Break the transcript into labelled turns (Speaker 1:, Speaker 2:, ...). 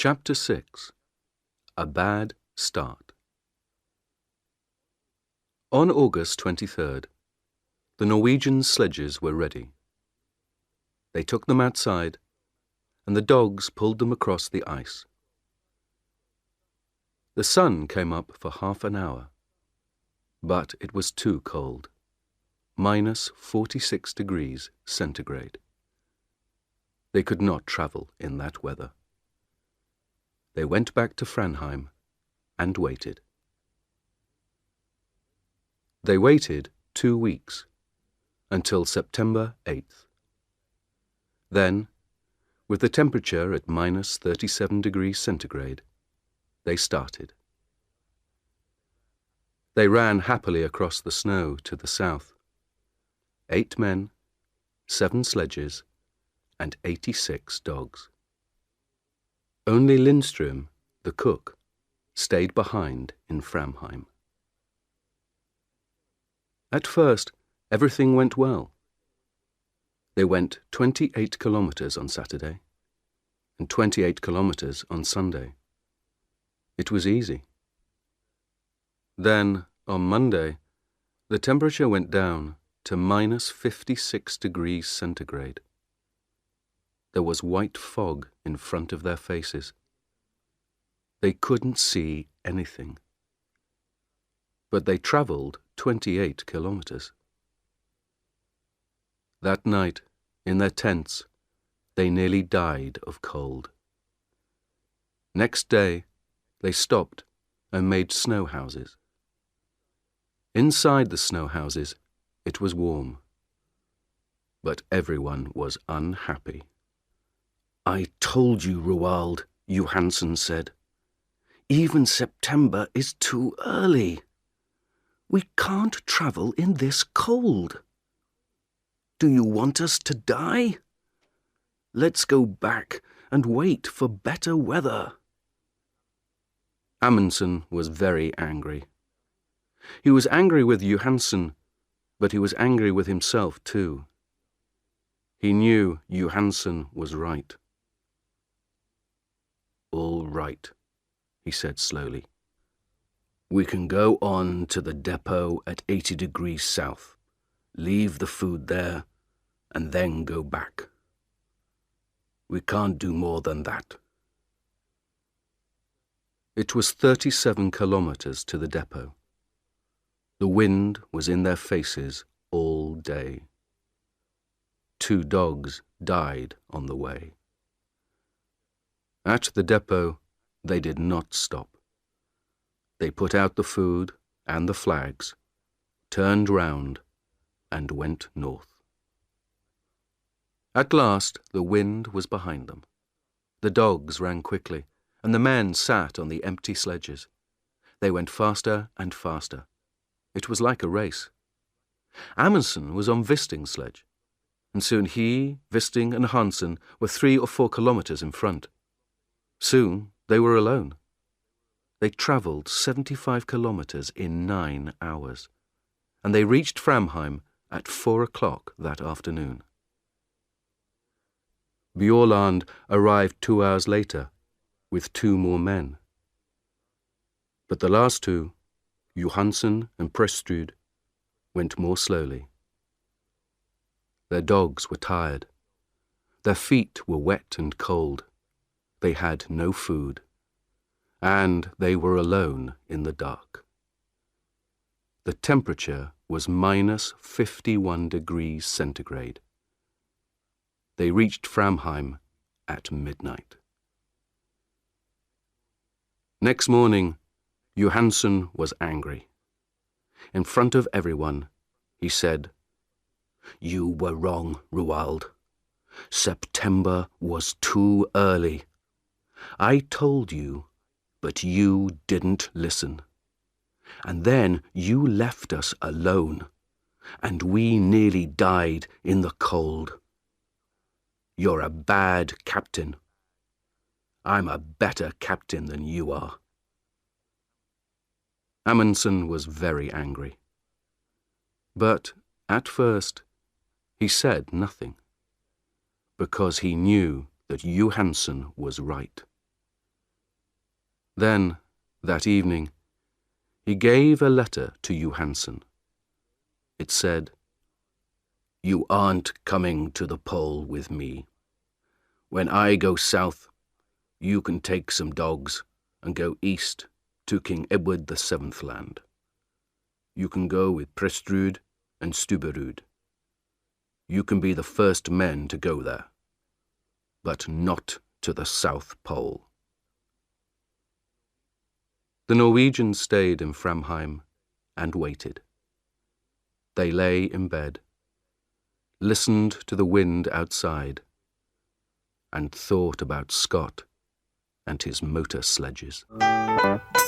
Speaker 1: Chapter 6. A Bad Start. On August 23rd, the Norwegian sledges were ready. They took them outside, and the dogs pulled them across the ice. The sun came up for half an hour, but it was too cold, minus 46 degrees centigrade. They could not travel in that weather. They went back to Framheim and waited. They waited 2 weeks, until September 8th. Then, with the temperature at minus 37 degrees centigrade, they started. They ran happily across the snow to the south. 8 men, 7 sledges, and 86 dogs. Only Lindström, the cook, stayed behind in Framheim. At first, everything went well. They went 28 kilometers on Saturday and 28 kilometers on Sunday. It was easy. Then, on Monday, the temperature went down to minus 56 degrees centigrade. There was white fog in front of their faces. They couldn't see anything. But they travelled 28 kilometers. That night, in their tents, they nearly died of cold. Next day, they stopped and made snow houses. Inside the snow houses, it was warm. But everyone was unhappy. "I told you, Roald," Johansen said. "Even September is too early. We can't travel in this cold. Do you want us to die? Let's go back and wait for better weather." Amundsen was very angry. He was angry with Johansen, but he was angry with himself too. He knew Johansen was right. "All right," he said slowly. "We can go on to the depot at 80 degrees south, leave the food there, and then go back. We can't do more than that." It was 37 kilometers to the depot. The wind was in their faces all day. 2 dogs died on the way. At the depot, they did not stop. They put out the food and the flags, turned round, and went north. At last, the wind was behind them. The dogs ran quickly, and the men sat on the empty sledges. They went faster and faster. It was like a race. Amundsen was on Wisting's sledge, and soon he, Wisting, and Hansen were 3 or 4 kilometers in front. Soon they were alone. They travelled 75 kilometers in 9 hours, and they reached Framheim at 4 o'clock that afternoon. Bjaaland arrived 2 hours later with 2 more men. But the last 2, Johansen and Prestrud, went more slowly. Their dogs were tired. Their feet were wet and cold. They had no food, and they were alone in the dark. The temperature was minus 51 degrees centigrade. They reached Framheim at midnight. Next morning, Johansen was angry. In front of everyone, he said, "You were wrong, Roald. September was too early. I told you, but you didn't listen. And then you left us alone, and we nearly died in the cold. You're a bad captain. I'm a better captain than you are." Amundsen was very angry. But at first, he said nothing, because he knew that Johansen was right. Then, that evening, he gave a letter to Johansen. It said, "You aren't coming to the pole with me. When I go south, you can take some dogs and go east to King Edward VII land. You can go with Prestrud and Stubberud. You can be the first men to go there, but not to the South Pole." The Norwegians stayed in Framheim and waited. They lay in bed, listened to the wind outside, and thought about Scott and his motor sledges.